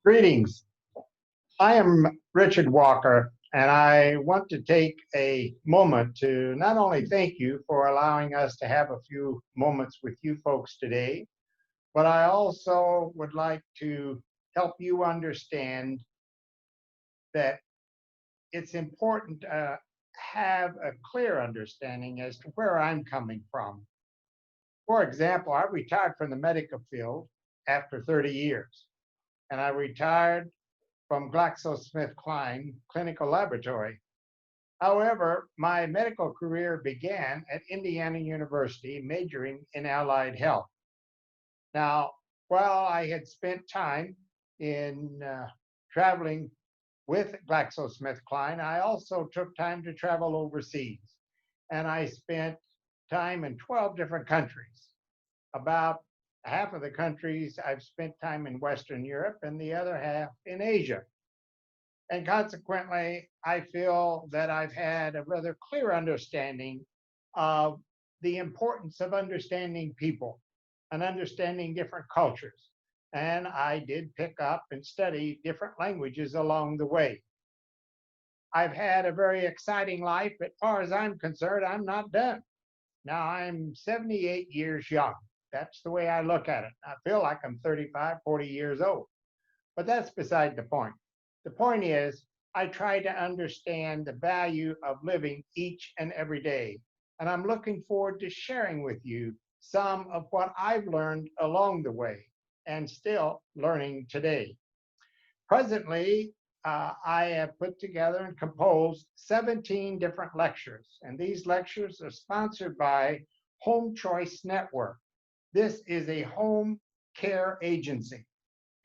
Greetings. I am Richard Walker, and I want to take a moment to not only thank you for allowing us to have a few moments with you folks today, but I also would like to help you understand that it's important to have a clear understanding as to where I'm coming from. For example, I retired from the medical field after 30 years, and I retired from GlaxoSmithKline Clinical Laboratory. However, my medical career began at Indiana University, majoring in allied health. Now, while I had spent time in traveling with GlaxoSmithKline, I also took time to travel overseas. And I spent time in 12 different countries. About half of the countries I've spent time in Western Europe and the other half in Asia. And consequently, I feel that I've had a rather clear understanding of the importance of understanding people and understanding different cultures. And I did pick up and study different languages along the way. I've had a very exciting life. As far as I'm concerned, I'm not done. Now I'm 78 years young. That's the way I look at it. I feel like I'm 35, 40 years old. But that's beside the point. The point is, I try to understand the value of living each and every day. And I'm looking forward to sharing with you some of what I've learned along the way and still learning today. Presently, I have put together and composed 17 different lectures, and these lectures are sponsored by Home Choice Network. This is a home care agency.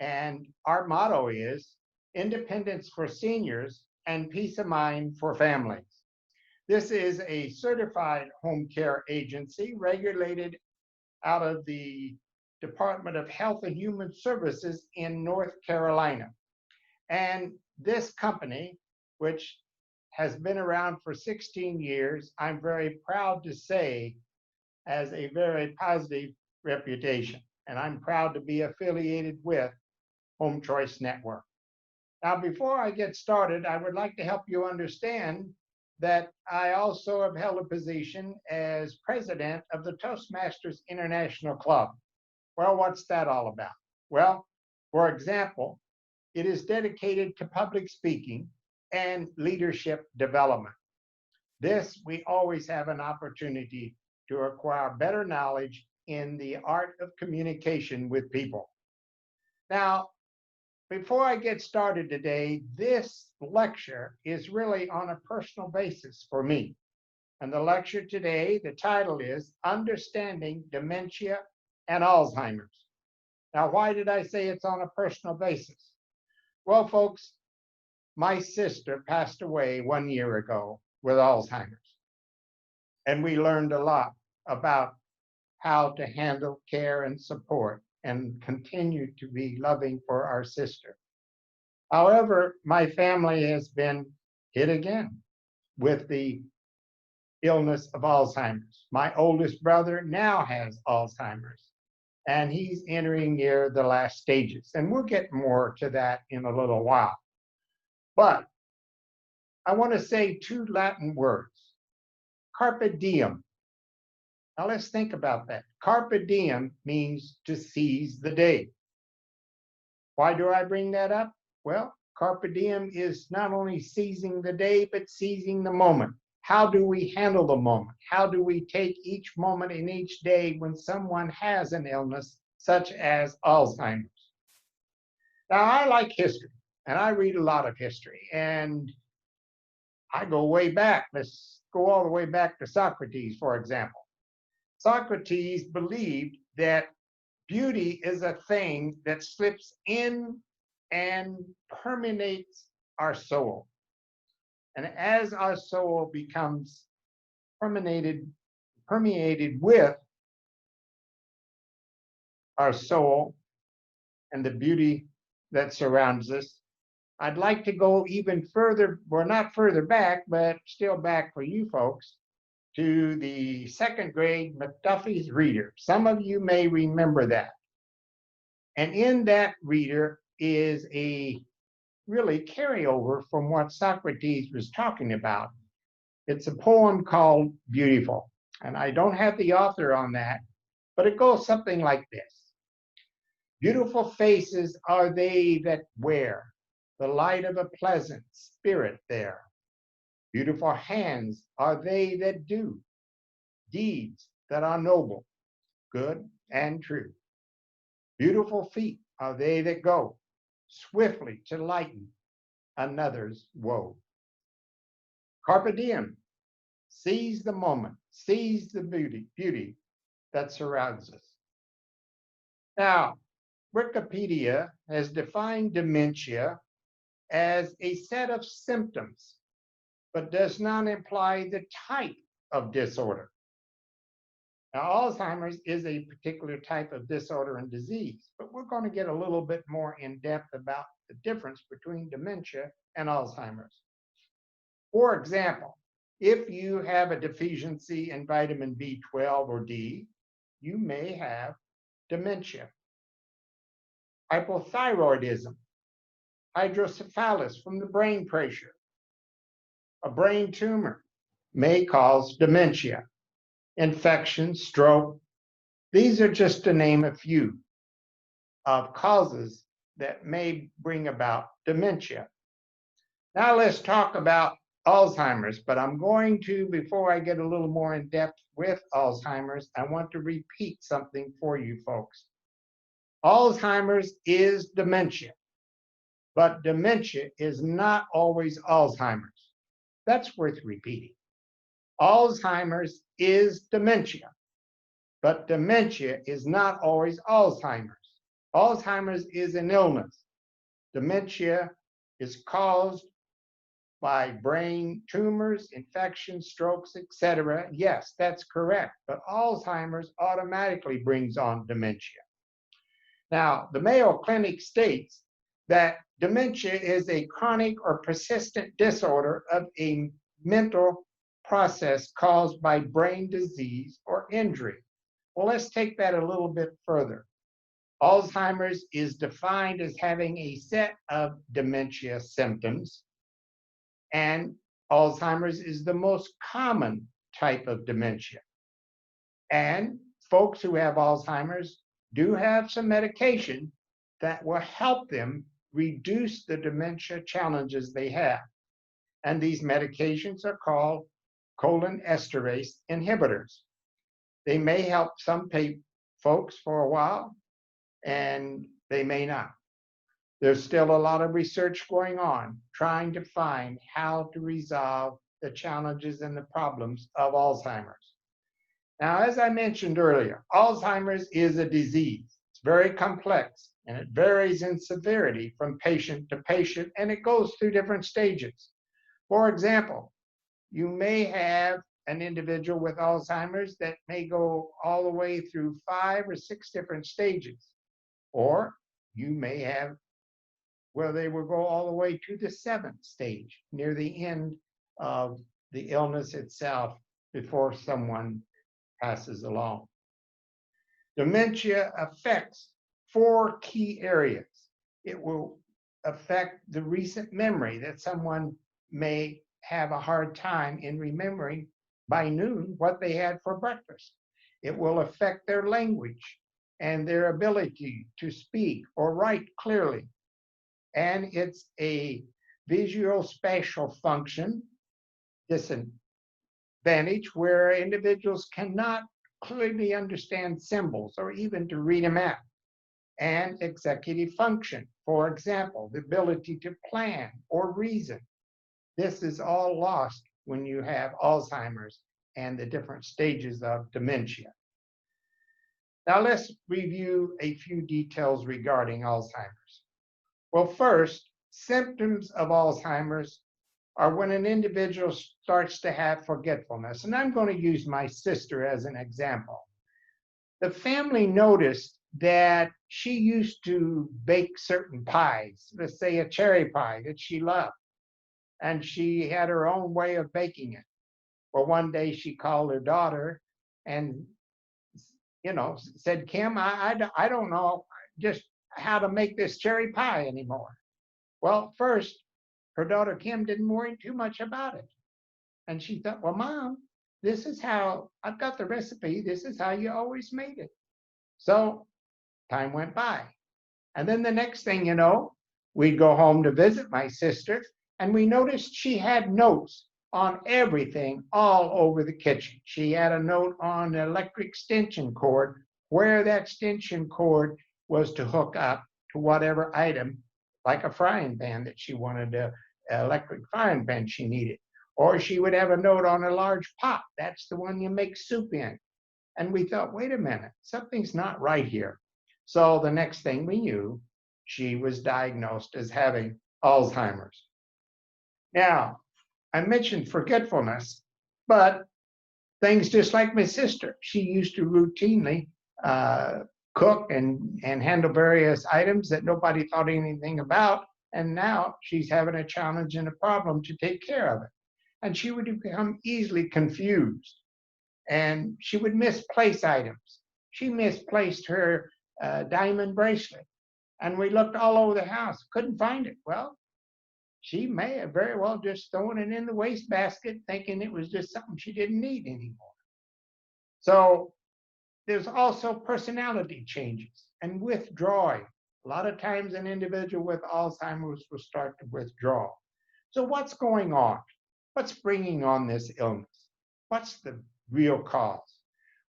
And our motto is independence for seniors and peace of mind for families. This is a certified home care agency regulated out of the Department of Health and Human Services in North Carolina. And this company, which has been around for 16 years, I'm very proud to say has a very positive reputation. And I'm proud to be affiliated with Home Choice Network. Now, before I get started, I would like to help you understand that I also have held a position as president of the Toastmasters International Club. Well, what's that all about? Well, for example, it is dedicated to public speaking and leadership development. This, we always have an opportunity to acquire better knowledge in the art of communication with people. Now, before I get started today, this lecture is really on a personal basis for me. And the lecture today, the title is Understanding Dementia and Alzheimer's. Now, why did I say it's on a personal basis? Well, folks, my sister passed away 1 year ago with Alzheimer's. And we learned a lot about how to handle care and support and continue to be loving for our sister. However, my family has been hit again with the illness of Alzheimer's. My oldest brother now has Alzheimer's, and he's entering near the last stages. And we'll get more to that in a little while. But I want to say two Latin words, carpe diem. Now let's think about that. Carpe diem means to seize the day. Why do I bring that up? Well, carpe diem is not only seizing the day, but seizing the moment. How do we handle the moment? How do we take each moment in each day when someone has an illness such as Alzheimer's? Now, I like history, and I read a lot of history, and I go way back. Let's go all the way back to Socrates, for example. Socrates believed that beauty is a thing that slips in and permeates our soul. And as our soul becomes permeated with our soul and the beauty that surrounds us, I'd like to go even further, well, not further back, but still back for you folks, to the second grade McDuffie's Reader. Some of you may remember that. And in that reader, is a really carryover from what Socrates was talking about. It's a poem called Beautiful, and I don't have the author on that, but it goes something like this. Beautiful faces are they that wear the light of a pleasant spirit there. Beautiful hands are they that do deeds that are noble, good, and true. Beautiful feet are they that go swiftly to lighten another's woe. Carpe diem, seize the moment, seize the beauty that surrounds us. Now, Wikipedia has defined dementia as a set of symptoms, but does not imply the type of disorder. Now, Alzheimer's is a particular type of disorder and disease, but we're going to get a little bit more in depth about the difference between dementia and Alzheimer's. For example, if you have a deficiency in vitamin B12 or D, you may have dementia. Hypothyroidism, hydrocephalus from the brain pressure, a brain tumor may cause dementia. Infection, stroke, these are just to name a few of causes that may bring about dementia. Now let's talk about Alzheimer's, but I'm going to, before I get a little more in depth with Alzheimer's, I want to repeat something for you folks. Alzheimer's is dementia, but dementia is not always Alzheimer's. That's worth repeating. Alzheimer's is dementia, but dementia is not always Alzheimer's. Alzheimer's is an illness. Dementia is caused by brain tumors, infections, strokes, etc. Yes, that's correct, but Alzheimer's automatically brings on dementia. Now, the Mayo Clinic states that dementia is a chronic or persistent disorder of a mental process caused by brain disease or injury. Well, let's take that a little bit further. Alzheimer's is defined as having a set of dementia symptoms, and Alzheimer's is the most common type of dementia. And folks who have Alzheimer's do have some medication that will help them reduce the dementia challenges they have. And these medications are called cholinesterase inhibitors. They may help some folks for a while, and they may not. There's still a lot of research going on trying to find how to resolve the challenges and the problems of Alzheimer's. Now, as I mentioned earlier, Alzheimer's is a disease. It's very complex and it varies in severity from patient to patient, and it goes through different stages. For example, you may have an individual with Alzheimer's that may go all the way through 5 or 6 different stages, or you may have where they will go all the way to the 7th stage, near the end of the illness itself before someone passes along. Dementia affects 4 key areas. It will affect the recent memory, that someone may have a hard time in remembering by noon what they had for breakfast. It will affect their language and their ability to speak or write clearly. And it's a visuospatial function disadvantage where individuals cannot clearly understand symbols or even to read a map. And executive function, for example, the ability to plan or reason. This is all lost when you have Alzheimer's and the different stages of dementia. Now let's review a few details regarding Alzheimer's. Well, first, symptoms of Alzheimer's are when an individual starts to have forgetfulness. And I'm going to use my sister as an example. The family noticed that she used to bake certain pies, let's say a cherry pie that she loved, and she had her own way of baking it. Well, one day she called her daughter and said, Kim, I don't know, just how to make this cherry pie anymore. Well, first, her daughter Kim didn't worry too much about it. And she thought, well, Mom, this is how I've got the recipe. This is how you always made it. So time went by. And then the next thing you know, we'd go home to visit my sister, and we noticed she had notes on everything all over the kitchen. She had a note on the electric extension cord, where that extension cord was to hook up to whatever item, like a frying pan that she wanted, an electric frying pan she needed. Or she would have a note on a large pot. That's the one you make soup in. And we thought, wait a minute, something's not right here. So the next thing we knew, she was diagnosed as having Alzheimer's. Now, I mentioned forgetfulness, but things just like my sister. She used to routinely cook and handle various items that nobody thought anything about. And now she's having a challenge and a problem to take care of it. And she would become easily confused. And she would misplace items. She misplaced her diamond bracelet. And we looked all over the house, couldn't find it. Well, she may have very well just thrown it in the wastebasket, thinking it was just something she didn't need anymore. So there's also personality changes and withdrawing. A lot of times an individual with Alzheimer's will start to withdraw. So what's going on? What's bringing on this illness? What's the real cause?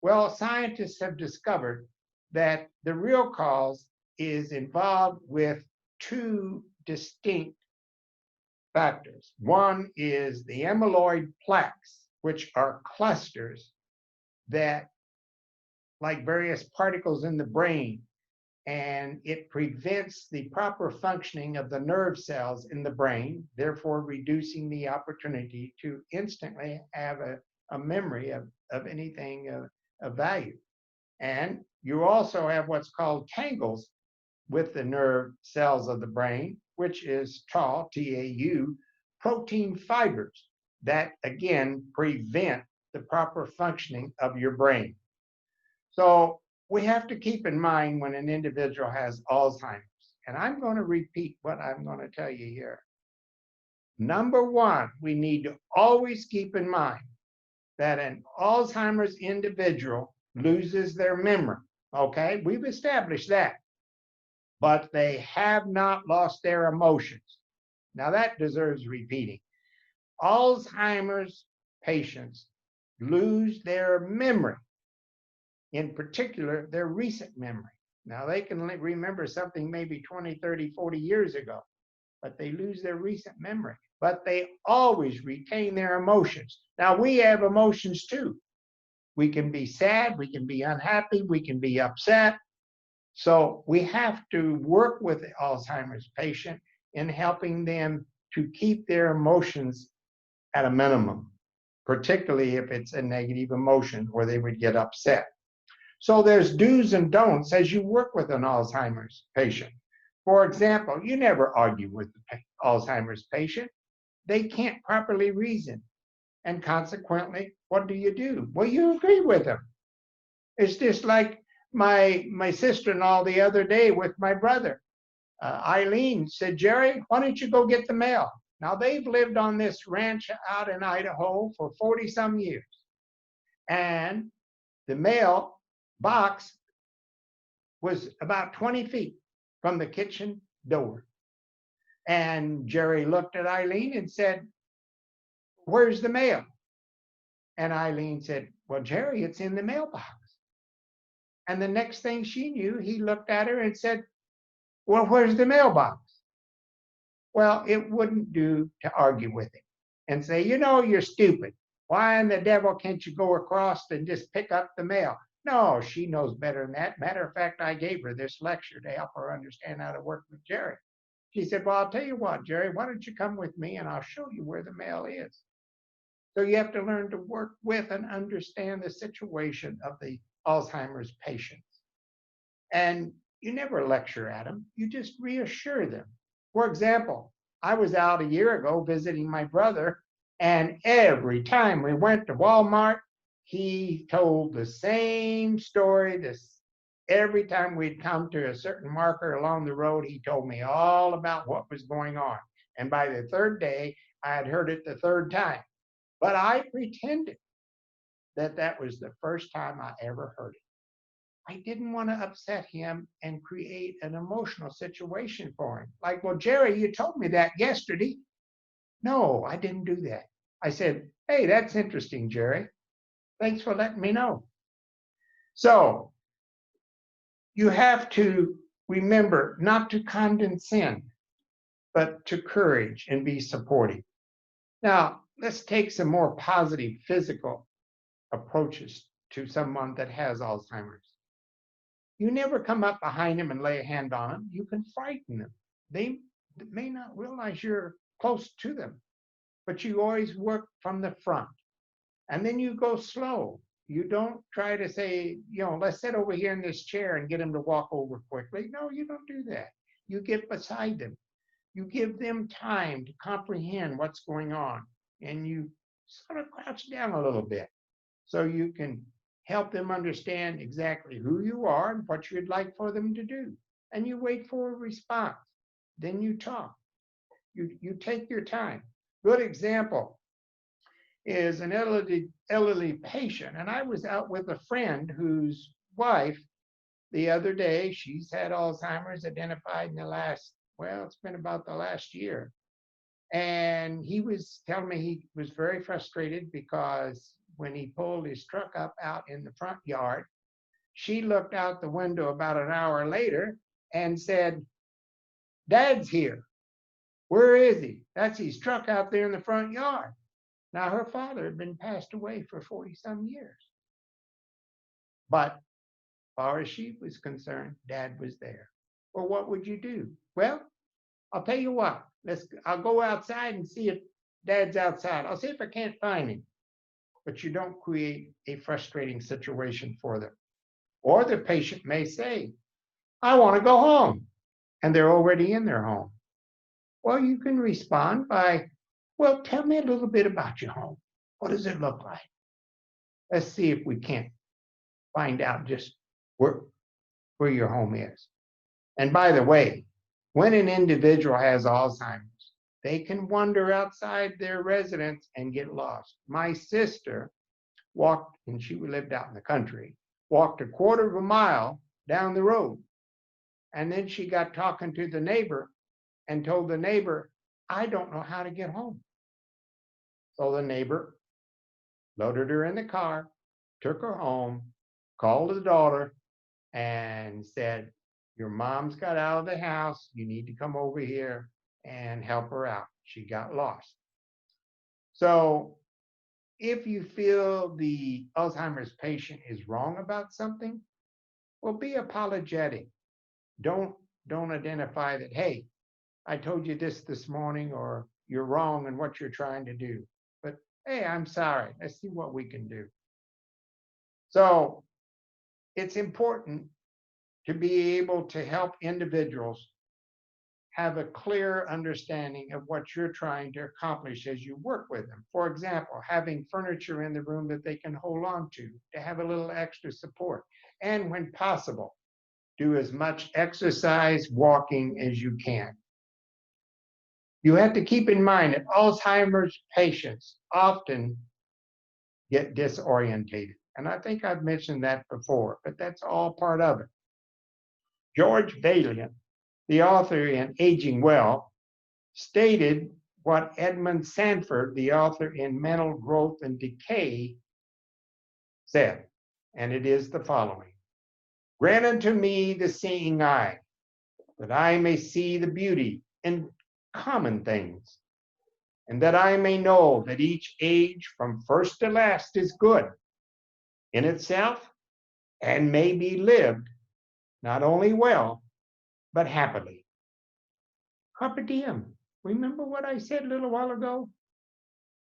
Well, scientists have discovered that the real cause is involved with two distinct factors. One is the amyloid plaques, which are clusters that, like various particles in the brain, and it prevents the proper functioning of the nerve cells in the brain, therefore reducing the opportunity to instantly have a memory of anything of value. And you also have what's called tangles with the nerve cells of the brain, which is tau, T-A-U, protein fibers that, again, prevent the proper functioning of your brain. So we have to keep in mind when an individual has Alzheimer's, and I'm going to repeat what I'm going to tell you here. Number one, we need to always keep in mind that an Alzheimer's individual loses their memory. Okay, we've established that. But they have not lost their emotions. Now that deserves repeating. Alzheimer's patients lose their memory, in particular, their recent memory. Now they can remember something maybe 20, 30, 40 years ago, but they lose their recent memory. But they always retain their emotions. Now we have emotions too. We can be sad, we can be unhappy, we can be upset. So we have to work with the Alzheimer's patient in helping them to keep their emotions at a minimum, particularly if it's a negative emotion where they would get upset. So there's do's and don'ts as you work with an Alzheimer's patient. For example, you never argue with the Alzheimer's patient. They can't properly reason. And consequently, what do? Well, you agree with them. It's just like my sister-in-law the other day with my brother. Eileen said, Jerry, why don't you go get the mail? Now, they've lived on this ranch out in Idaho for 40 some years. And the mail box was about 20 feet from the kitchen door. And Jerry looked at Eileen and said, where's the mail? And Eileen said, well, Jerry, it's in the mailbox. And the next thing she knew, he looked at her and said, well, where's the mailbox? Well, it wouldn't do to argue with him and say, you know, you're stupid. Why in the devil can't you go across and just pick up the mail? No, she knows better than that. Matter of fact, I gave her this lecture to help her understand how to work with Jerry. She said, well, I'll tell you what, Jerry, why don't you come with me and I'll show you where the mail is. So you have to learn to work with and understand the situation of the Alzheimer's patients. And you never lecture at them, you just reassure them. For example, I was out a year ago visiting my brother, and every time we went to Walmart, he told the same story, Every time we'd come to a certain marker along the road, he told me all about what was going on. And by the third day, I had heard it the third time. But I pretended that that was the first time I ever heard it. I didn't want to upset him and create an emotional situation for him. Like, well, Jerry, you told me that yesterday. No, I didn't do that. I said, hey, that's interesting, Jerry. Thanks for letting me know. So you have to remember not to condescend, but to courage and be supportive. Now, let's take some more positive physical approaches to someone that has Alzheimer's. You never come up behind them and lay a hand on them. You can frighten them. They may not realize you're close to them, but you always work from the front. And then you go slow. You don't try to say, let's sit over here in this chair and get them to walk over quickly. No, you don't do that. You get beside them. You give them time to comprehend what's going on. And you sort of crouch down a little bit so you can help them understand exactly who you are and what you'd like for them to do. And you wait for a response. Then you talk. You take your time. Good example is an elderly patient. And I was out with a friend whose wife the other day, she's had Alzheimer's identified in it's been about the last year. And he was telling me he was very frustrated because when he pulled his truck up out in the front yard, she looked out the window about an hour later and said, Dad's here. Where is he? That's his truck out there in the front yard. Now, her father had been passed away for 40-some years. But as far as she was concerned, Dad was there. Well, what would you do? Well, I'll tell you what. I'll go outside and see if Dad's outside. I'll see if I can't find him. But you don't create a frustrating situation for them. Or the patient may say, I want to go home. And they're already in their home. Well, you can respond by, well, tell me a little bit about your home. What does it look like? Let's see if we can't find out just where your home is. And by the way, when an individual has Alzheimer's, they can wander outside their residence and get lost. My sister walked, and she lived out in the country, walked a quarter of a mile down the road. And then she got talking to the neighbor and told the neighbor, I don't know how to get home. So the neighbor loaded her in the car, took her home, called the daughter, and said, your mom's got out of the house. You need to come over here and help her out. She got lost. So if you feel the Alzheimer's patient is wrong about something, well, be apologetic. Don't identify that, hey, I told you this morning, or you're wrong in what you're trying to do. But hey, I'm sorry. Let's see what we can do. So it's important to be able to help individuals have a clear understanding of what you're trying to accomplish as you work with them. For example, having furniture in the room that they can hold on to have a little extra support. And when possible, do as much exercise, walking as you can. You have to keep in mind that Alzheimer's patients often get disorientated. And I think I've mentioned that before, but that's all part of it. George Valiant, the author in Aging Well, stated what Edmund Sanford, the author in Mental Growth and Decay, said, and it is the following. Grant unto me the seeing eye, that I may see the beauty in common things, and that I may know that each age from first to last is good in itself and may be lived not only well, but happily. Carpe diem. Remember what I said a little while ago?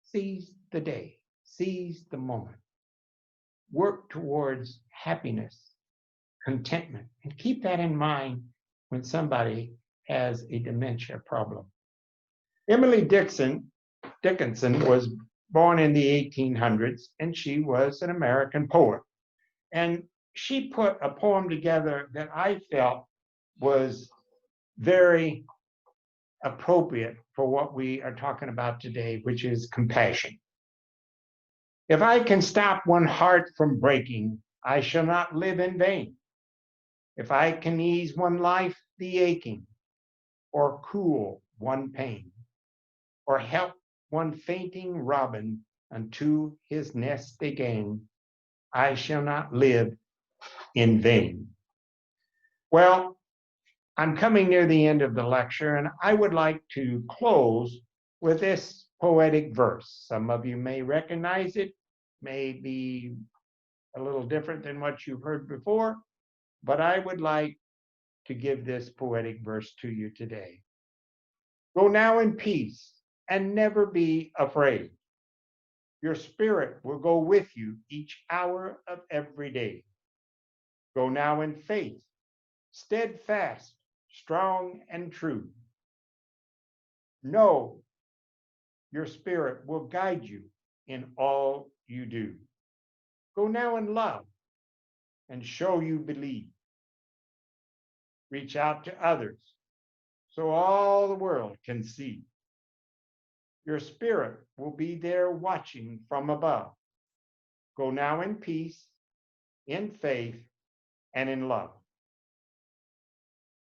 Seize the day, seize the moment. Work towards happiness, contentment, and keep that in mind when somebody has a dementia problem. Emily Dickinson was born in the 1800s, and she was an American poet. And she put a poem together that I felt was very appropriate for what we are talking about today, which is compassion. If I can stop one heart from breaking, I shall not live in vain. If I can ease one life the aching, or cool one pain, or help one fainting robin unto his nest again, I shall not live in vain. Well, I'm coming near the end of the lecture, and I would like to close with this poetic verse. Some of you may recognize it, may be a little different than what you've heard before, but I would like to give this poetic verse to you today. Go now in peace and never be afraid. Your spirit will go with you each hour of every day. Go now in faith, steadfast, strong, and true. Know your spirit will guide you in all you do. Go now in love and show you believe. Reach out to others so all the world can see. Your spirit will be there watching from above. Go now in peace, in faith, and in love.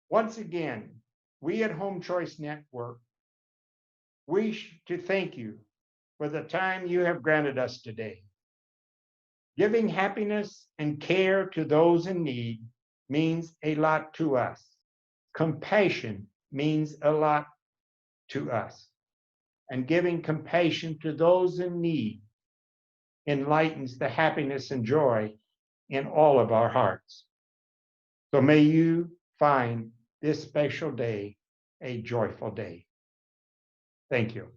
Once again, we at Home Choice Network wish to thank you for the time you have granted us today. Giving happiness and care to those in need means a lot to us. Compassion means a lot to us. And giving compassion to those in need enlightens the happiness and joy in all of our hearts. So may you find this special day a joyful day. Thank you.